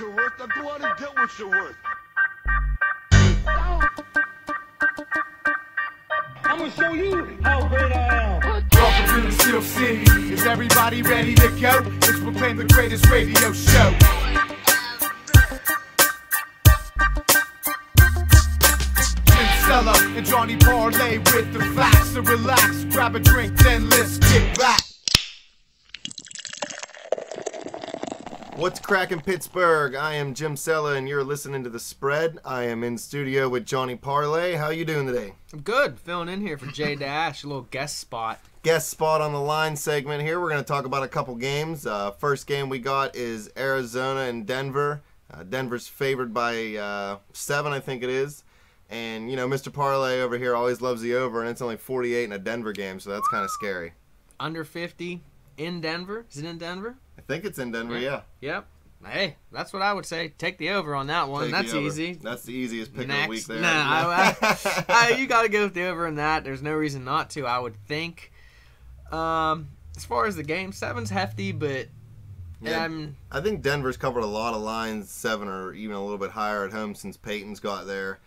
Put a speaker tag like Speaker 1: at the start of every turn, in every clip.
Speaker 1: you're worth. Now go out and get what you're worth.
Speaker 2: I'm gonna show you how great I am.
Speaker 3: Welcome to the Steel City. Is everybody ready to go? Let's proclaim the greatest radio show. Cella and Johnny Parlay with the facts. So relax, grab a drink, then let's get back.
Speaker 4: What's crackin' Pittsburgh? I am Jim Cella and you're listening to The Spread. I am in studio with Johnny Parlay. How you doing today?
Speaker 5: I'm good. Filling in here for J Dash, a little guest spot.
Speaker 4: Guest spot on the line segment here. We're going to talk about a couple games. First game we got is Arizona and Denver. Denver's favored by 7, I think it is. And, you know, Mr. Parlay over here always loves the over, and it's only 48 in a Denver game, so that's kind of scary.
Speaker 5: Under 50 in Denver? Is it in Denver?
Speaker 4: I think it's in Denver, yeah.
Speaker 5: Yep. Hey, that's what I would say. Take the over on that one. That's easy.
Speaker 4: That's the easiest pick of the week there.
Speaker 5: Nah, you got to go with the over in that. There's no reason not to, I would think. As far as the game, 7's hefty, but
Speaker 4: yeah, I think Denver's covered a lot of lines, 7 or even a little bit higher at home since Peyton's got there.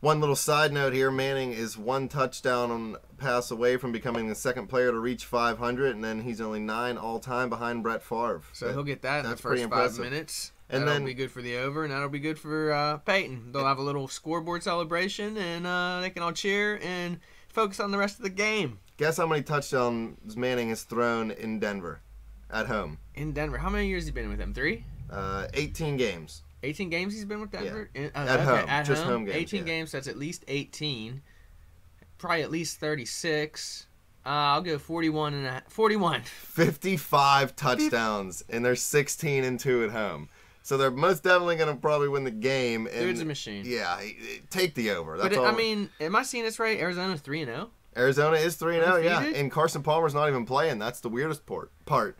Speaker 4: One little side note here, Manning is 1 touchdown pass away from becoming the second player to reach 500, and then he's only 9 all-time behind Brett Favre.
Speaker 5: So he'll get that in the first 5 minutes. And that'll be good for the over, and that'll be good for Peyton. They'll have a little scoreboard celebration, and they can all cheer and focus on the rest of the game.
Speaker 4: Guess how many touchdowns Manning has thrown in Denver at home?
Speaker 5: In Denver. How many years has he been with them? 3?
Speaker 4: 18 games.
Speaker 5: 18 games he's been with Denver?
Speaker 4: Yeah. At home. Just home games.
Speaker 5: 18 games, that's at least 18. Probably at least 36. I'll go 41 and a 41.
Speaker 4: 55 touchdowns, and they're 16 and 2 at home. So they're most definitely going to probably win the game. And
Speaker 5: dude's a machine.
Speaker 4: Yeah, take the over. That's
Speaker 5: but
Speaker 4: all.
Speaker 5: I mean, am I seeing this right? Arizona's 3-0?
Speaker 4: Arizona is 3-0, yeah. And Carson Palmer's not even playing. That's the weirdest part.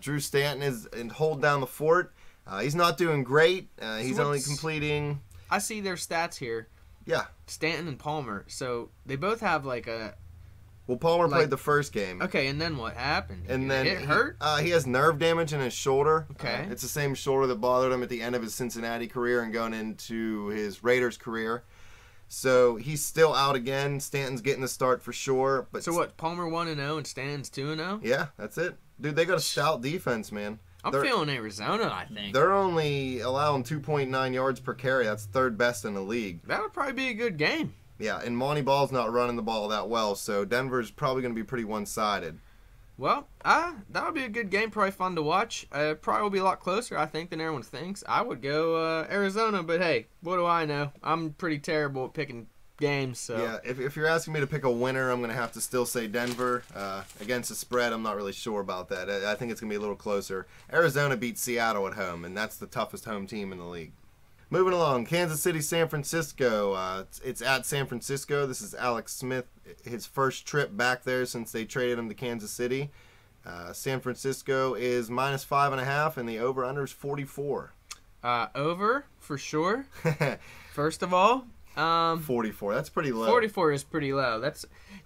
Speaker 4: Drew Stanton is hold down the fort. He's not doing great. He's only completing...
Speaker 5: I see their stats here.
Speaker 4: Yeah.
Speaker 5: Stanton and Palmer. So they both have like a...
Speaker 4: Well, Palmer played the first game.
Speaker 5: Okay, and then what happened?
Speaker 4: And then
Speaker 5: it hurt?
Speaker 4: He has nerve damage in his shoulder.
Speaker 5: Okay.
Speaker 4: It's the same shoulder that bothered him at the end of his Cincinnati career and going into his Raiders career. So he's still out again. Stanton's getting the start for sure. But
Speaker 5: so what, Palmer 1-0 and Stanton's 2-0?
Speaker 4: Yeah, that's it. Dude, they got a stout defense, man.
Speaker 5: I'm feeling Arizona, I think.
Speaker 4: They're only allowing 2.9 yards per carry. That's 3rd best in the league.
Speaker 5: That would probably be a good game.
Speaker 4: Yeah, and Monty Ball's not running the ball that well, so Denver's probably going to be pretty one-sided.
Speaker 5: Well, that would be a good game, probably fun to watch. Probably will be a lot closer, I think, than everyone thinks. I would go Arizona, but hey, what do I know? I'm pretty terrible at picking games. So.
Speaker 4: Yeah, if you're asking me to pick a winner, I'm going to have to still say Denver. Against the spread, I'm not really sure about that. I think it's going to be a little closer. Arizona beat Seattle at home, and that's the toughest home team in the league. Moving along, Kansas City, San Francisco. It's at San Francisco. This is Alex Smith, his first trip back there since they traded him to Kansas City. San Francisco is -5.5, and the over-under is 44.
Speaker 5: Over, for sure. First of all.
Speaker 4: 44. That's pretty low.
Speaker 5: 44 is pretty low.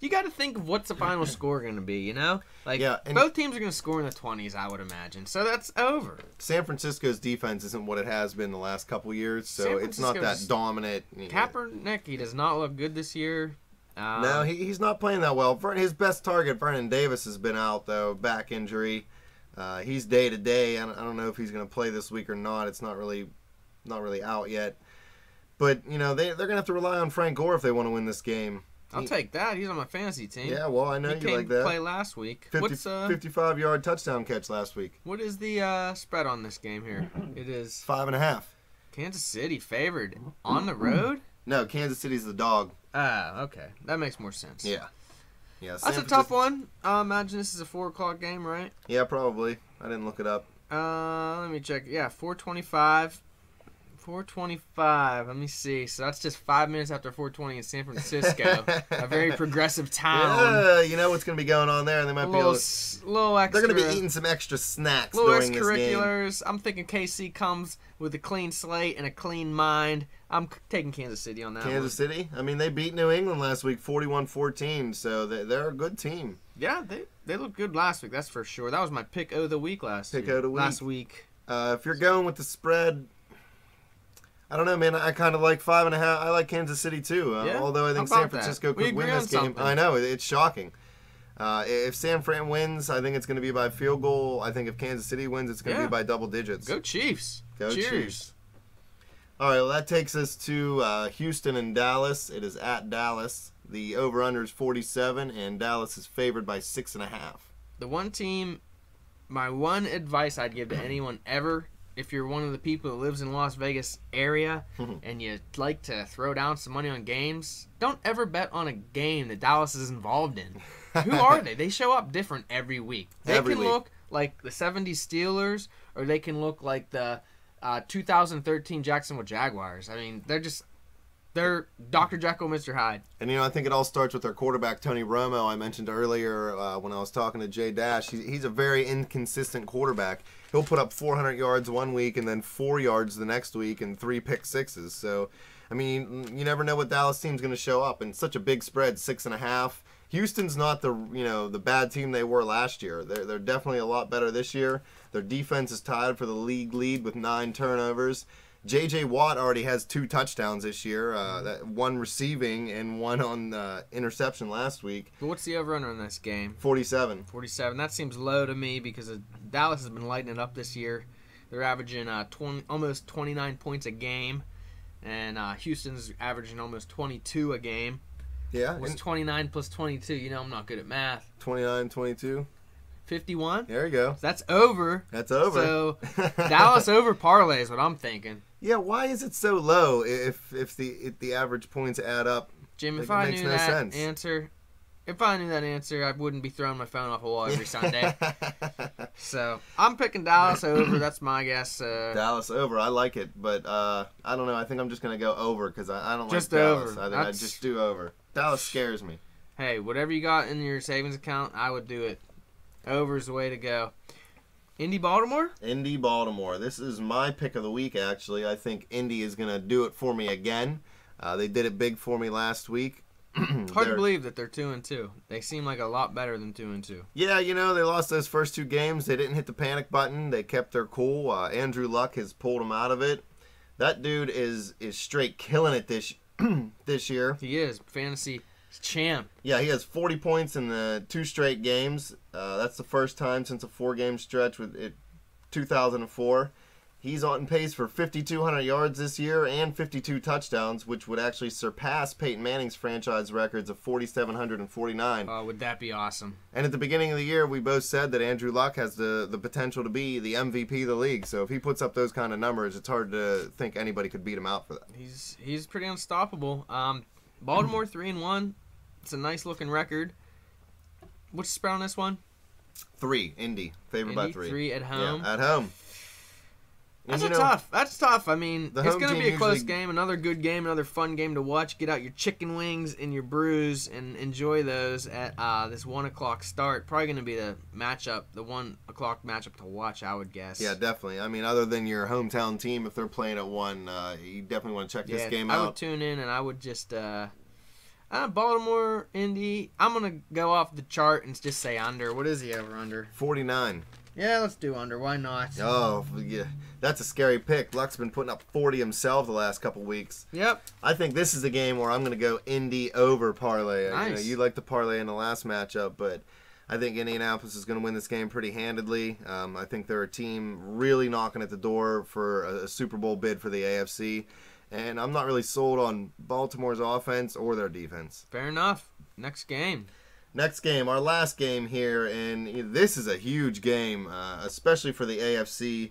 Speaker 5: You got to think of what's the final score going to be, you know? Like,
Speaker 4: yeah,
Speaker 5: both teams are going to score in the 20s, I would imagine. So that's over.
Speaker 4: San Francisco's defense isn't what it has been the last couple years, so it's not that dominant.
Speaker 5: Kaepernick, he does not look good this year.
Speaker 4: No, he's not playing that well. His best target, Vernon Davis, has been out, though, back injury. He's day-to-day. I don't know if he's going to play this week or not. It's not really out yet. But, you know, they're going to have to rely on Frank Gore if they want to win this game.
Speaker 5: I'll take that. He's on my fantasy team.
Speaker 4: Yeah, well, I know you like that.
Speaker 5: He play last week.
Speaker 4: 55-yard touchdown catch last week.
Speaker 5: What is the spread on this game here? It is
Speaker 4: 5.5. Kansas
Speaker 5: City favored on the road?
Speaker 4: No, Kansas City's the dog.
Speaker 5: Ah, okay. That makes more sense.
Speaker 4: Yeah.
Speaker 5: That's a tough one. I imagine this is a 4 o'clock game, right?
Speaker 4: Yeah, probably. I didn't look it up.
Speaker 5: Let me check. Yeah, 4:25. 4:25. Let me see. So that's just 5 minutes after 4:20 in San Francisco, a very progressive town.
Speaker 4: Yeah, you know what's going to be going on there. They might be able
Speaker 5: to, little extra.
Speaker 4: They're going to be eating some extra snacks during this game.
Speaker 5: Extracurriculars. I'm thinking KC comes with a clean slate and a clean mind. I'm taking Kansas City on that.
Speaker 4: Kansas City. I mean, they beat New England last week, 41-14. So they're a good team.
Speaker 5: Yeah, they looked good last week. That's for sure. That was my pick of the week last week.
Speaker 4: If you're going with the spread, I don't know, man. I kind of like 5.5. I like Kansas City too.
Speaker 5: Yeah?
Speaker 4: Although I think
Speaker 5: How
Speaker 4: San
Speaker 5: about that?
Speaker 4: Francisco
Speaker 5: We
Speaker 4: could win
Speaker 5: agree on
Speaker 4: this game.
Speaker 5: something.
Speaker 4: I know, it's shocking. If San Fran wins, I think it's going to be by field goal. I think if Kansas City wins, it's going to
Speaker 5: Yeah.
Speaker 4: be by double digits.
Speaker 5: Go Chiefs.
Speaker 4: Go
Speaker 5: Cheers.
Speaker 4: Chiefs. All right, well, that takes us to Houston and Dallas. It is at Dallas. The over-under is 47, and Dallas is favored by 6.5.
Speaker 5: The one team, my one advice I'd give to anyone ever, if you're one of the people that lives in Las Vegas area and you like to throw down some money on games, don't ever bet on a game that Dallas is involved in. Who are they? They show up different every week. They
Speaker 4: Every
Speaker 5: can
Speaker 4: week.
Speaker 5: look like the 70s Steelers, or they can look like the 2013 Jacksonville Jaguars. I mean, they're Dr. Jekyll, Mr. Hyde.
Speaker 4: And, I think it all starts with their quarterback, Tony Romo. I mentioned earlier when I was talking to Jay Dash, he's a very inconsistent quarterback. He'll put up 400 yards one week and then 4 yards the next week and 3 pick sixes. So, I mean, you never know what Dallas team's going to show up. And such a big spread, 6.5. Houston's not the bad team they were last year. They're definitely a lot better this year. Their defense is tied for the league lead with 9 turnovers. J.J. Watt already has 2 touchdowns this year, one receiving and one on interception last week.
Speaker 5: But what's the over-under in this game?
Speaker 4: 47.
Speaker 5: 47. That seems low to me because Dallas has been lighting it up this year. They're averaging almost 29 points a game, and Houston's averaging almost 22 a game.
Speaker 4: Yeah.
Speaker 5: What's 29 plus 22? I'm not good at math.
Speaker 4: 29, 22.
Speaker 5: 51?
Speaker 4: There you go.
Speaker 5: That's over.
Speaker 4: That's over.
Speaker 5: So Dallas over parlay is what I'm thinking.
Speaker 4: Yeah, why is it so low if the average points add up?
Speaker 5: Jim,
Speaker 4: Like,
Speaker 5: if
Speaker 4: it
Speaker 5: I
Speaker 4: makes
Speaker 5: knew
Speaker 4: no
Speaker 5: that
Speaker 4: sense.
Speaker 5: answer, I wouldn't be throwing my phone off a wall every Sunday. So I'm picking Dallas over. That's my guess.
Speaker 4: Dallas over. I like it, but I don't know. I think I'm just going to go over because I don't
Speaker 5: Just
Speaker 4: like Dallas.
Speaker 5: over.
Speaker 4: I think
Speaker 5: That's-
Speaker 4: I just do over. Dallas scares me.
Speaker 5: Hey, whatever you got in your savings account, I would do it. Over's the way to go. Indy, Baltimore?
Speaker 4: Indy, Baltimore. This is my pick of the week, actually. I think Indy is going to do it for me again. They did it big for me last week.
Speaker 5: Hard to believe that they're 2-2. They seem like a lot better than 2-2.
Speaker 4: Yeah, they lost those first 2 games. They didn't hit the panic button. They kept their cool. Andrew Luck has pulled them out of it. That dude is straight killing it this year.
Speaker 5: He is. Fantasy champ.
Speaker 4: Yeah, he has 40 points in the 2 straight games. That's the first time since a 4-game stretch with it, 2004. He's on pace for 5,200 yards this year and 52 touchdowns, which would actually surpass Peyton Manning's franchise records of 4,749.
Speaker 5: Oh, would that be awesome?
Speaker 4: And at the beginning of the year, we both said that Andrew Luck has the potential to be the MVP of the league. So if he puts up those kind of numbers, it's hard to think anybody could beat him out for that.
Speaker 5: He's pretty unstoppable. Baltimore 3-1. It's a nice looking record. What's the spread on this one?
Speaker 4: 3, Indy, favored by
Speaker 5: Indy,
Speaker 4: 3.
Speaker 5: 3 at home.
Speaker 4: Yeah, at home. And,
Speaker 5: That's tough. I mean,
Speaker 4: the
Speaker 5: it's
Speaker 4: home
Speaker 5: going to
Speaker 4: team
Speaker 5: be a close
Speaker 4: usually-
Speaker 5: game, another good game, another fun game to watch. Get out your chicken wings and your brews and enjoy those at this 1 o'clock start. Probably going to be the matchup, the 1 o'clock matchup to watch, I would guess.
Speaker 4: Yeah, definitely. I mean, other than your hometown team, if they're playing at 1, you definitely want to check this game
Speaker 5: I
Speaker 4: out.
Speaker 5: would tune in and I would just Baltimore, Indy. I'm going to go off the chart and just say under. What is the over-under?
Speaker 4: 49.
Speaker 5: Yeah, let's do under. Why not?
Speaker 4: Oh, yeah. That's a scary pick. Luck's been putting up 40 himself the last couple weeks.
Speaker 5: Yep.
Speaker 4: I think this is a game where I'm going to go Indy over parlay.
Speaker 5: Nice.
Speaker 4: You like the parlay in the last matchup, but I think Indianapolis is going to win this game pretty handedly. I think they're a team really knocking at the door for a Super Bowl bid for the AFC. And I'm not really sold on Baltimore's offense or their defense.
Speaker 5: Fair enough. Next game.
Speaker 4: Next game, our last game here, and this is a huge game, especially for the AFC.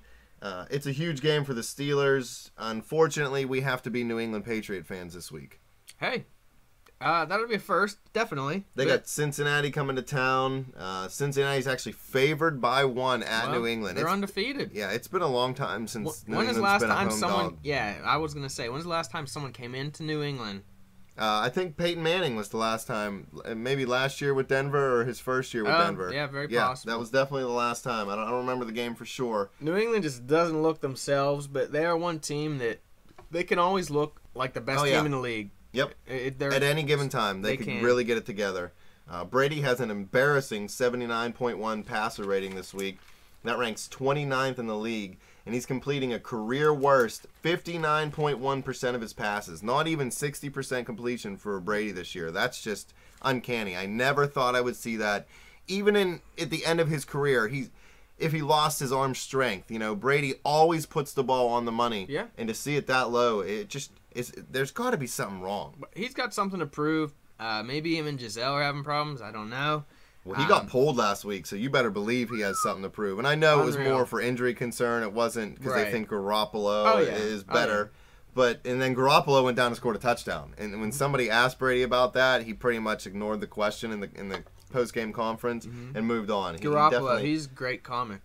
Speaker 4: It's a huge game for the Steelers. Unfortunately, we have to be New England Patriot fans this week.
Speaker 5: Hey, that'll be a first, definitely.
Speaker 4: They got Cincinnati coming to town. Cincinnati's actually favored by 1 at New England.
Speaker 5: They're undefeated.
Speaker 4: Yeah, it's been a long time since New
Speaker 5: When is
Speaker 4: England's
Speaker 5: last
Speaker 4: been a
Speaker 5: time
Speaker 4: home
Speaker 5: someone?
Speaker 4: dog.
Speaker 5: Yeah, I was gonna say, when's the last time someone came into New England?
Speaker 4: I think Peyton Manning was the last time. Maybe last year with Denver or his first year with Denver.
Speaker 5: Yeah, very possible.
Speaker 4: That was definitely the last time. I don't remember the game for sure.
Speaker 5: New England just doesn't look themselves, but they are one team that they can always look like the best
Speaker 4: Oh, yeah.
Speaker 5: team in the league.
Speaker 4: Yep.
Speaker 5: They're-
Speaker 4: At any given time, they could
Speaker 5: can.
Speaker 4: really get it together. Brady has an embarrassing 79.1 passer rating this week. That ranks 29th in the league, and he's completing a career worst 59.1% of his passes. Not even 60% completion for Brady this year. That's just uncanny. I never thought I would see that. Even at the end of his career, if he lost his arm strength, Brady always puts the ball on the money.
Speaker 5: Yeah.
Speaker 4: And to see it that low, it just is. There's got to be something wrong.
Speaker 5: He's got something to prove. Maybe him and Giselle are having problems. I don't know.
Speaker 4: Well, he got pulled last week, so you better believe he has something to prove. And I know it was more for injury concern. It wasn't because they think Garoppolo is better. And then Garoppolo went down and scored a touchdown. And when somebody asked Brady about that, he pretty much ignored the question in the post-game conference and moved on.
Speaker 5: Garoppolo, he's great comic.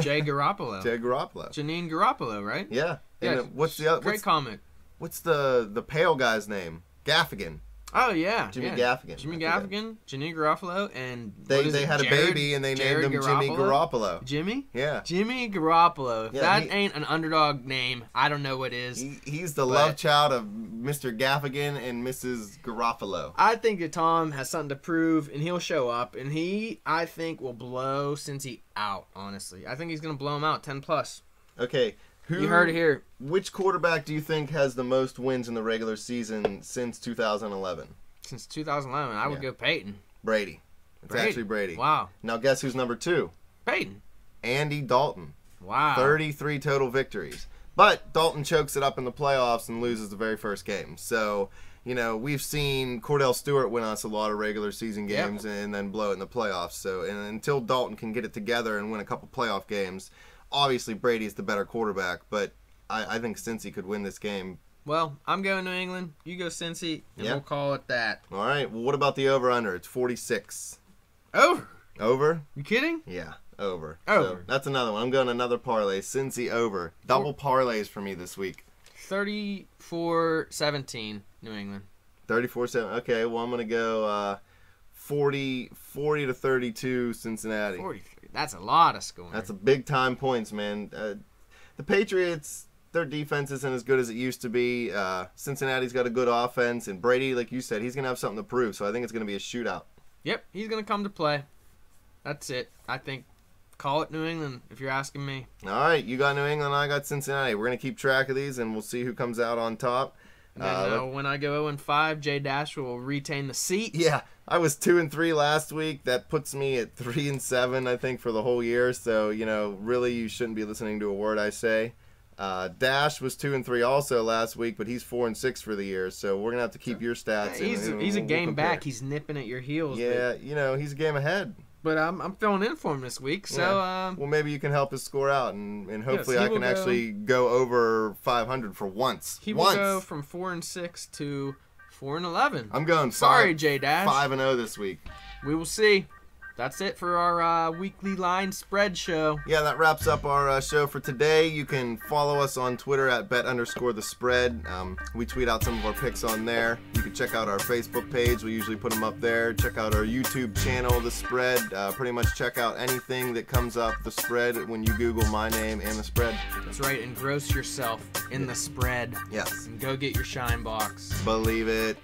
Speaker 5: Jay Garoppolo.
Speaker 4: Jay Garoppolo.
Speaker 5: Janine Garoppolo, right?
Speaker 4: Yeah.
Speaker 5: Yeah.
Speaker 4: And what's the other?
Speaker 5: Great comic.
Speaker 4: What's the pale guy's name? Gaffigan.
Speaker 5: Oh, yeah.
Speaker 4: Jimmy Gaffigan.
Speaker 5: Jimmy Gaffigan, Janine Garoppolo, and
Speaker 4: they had a baby and they named him Jimmy Garoppolo.
Speaker 5: Jimmy?
Speaker 4: Yeah.
Speaker 5: Jimmy Garoppolo. If that ain't an underdog name, I don't know what is.
Speaker 4: He's the love child of Mr. Gaffigan and Mrs. Garoppolo.
Speaker 5: I think that Tom has something to prove, and he'll show up, and I think, will blow Cincy out, honestly. I think he's going to blow him out, 10+.
Speaker 4: Okay.
Speaker 5: You heard it here.
Speaker 4: Which quarterback do you think has the most wins in the regular season since 2011?
Speaker 5: Since 2011, I would go Peyton.
Speaker 4: Brady. It's actually Brady.
Speaker 5: Wow.
Speaker 4: Now guess who's number 2?
Speaker 5: Peyton.
Speaker 4: Andy Dalton.
Speaker 5: Wow.
Speaker 4: 33 total victories. But Dalton chokes it up in the playoffs and loses the very first game. So, we've seen Cordell Stewart win us a lot of regular season games and then blow it in the playoffs. So, and until Dalton can get it together and win a couple playoff games, obviously Brady's the better quarterback, but I think Cincy could win this game.
Speaker 5: Well, I'm going New England. You go Cincy, and we'll call it that.
Speaker 4: All right. Well, what about the over-under? It's 46.
Speaker 5: Over.
Speaker 4: Over?
Speaker 5: You kidding?
Speaker 4: Yeah, over.
Speaker 5: Over.
Speaker 4: So that's another one. I'm going another parlay. Cincy over. Double parlays for me this week.
Speaker 5: 34-17, New England.
Speaker 4: 34-7. Okay, well, I'm going to go 40-32 Cincinnati.
Speaker 5: 43. That's a lot of scoring.
Speaker 4: That's a big-time points, man. The Patriots, their defense isn't as good as it used to be. Cincinnati's got a good offense, and Brady, like you said, he's going to have something to prove, so I think it's going to be a shootout.
Speaker 5: Yep, he's going to come to play. That's it. I think call it New England if you're asking me.
Speaker 4: All right, you got New England, I got Cincinnati. We're going to keep track of these, and we'll see who comes out on top.
Speaker 5: And then, when I go 0-5, Jay Dash will retain the seat.
Speaker 4: Yeah, I was 2-3 last week. That puts me at 3-7, I think, for the whole year. So, really, you shouldn't be listening to a word I say. Dash was 2-3 also last week, but he's 4-6 for the year. So we're gonna have to keep your stats.
Speaker 5: Yeah, he's a game back. He's nipping at your heels.
Speaker 4: Yeah, he's a game ahead.
Speaker 5: But I'm filling in for him this week, so
Speaker 4: well, maybe you can help us score out, and hopefully I can actually go over 500 for once.
Speaker 5: He will go from 4-6 to 4-11.
Speaker 4: I'm going.
Speaker 5: Sorry, Jay Dash.
Speaker 4: 5-0 this week.
Speaker 5: We will see. That's it for our weekly line spread show.
Speaker 4: Yeah, that wraps up our show for today. You can follow us on Twitter at bet_the_spread. We tweet out some of our picks on there. You can check out our Facebook page. We usually put them up there. Check out our YouTube channel, The Spread. Pretty much check out anything that comes up, The Spread, when you Google my name and The Spread.
Speaker 5: That's right. Engross yourself in The Spread.
Speaker 4: Yes.
Speaker 5: And go get your shine box.
Speaker 4: Believe it.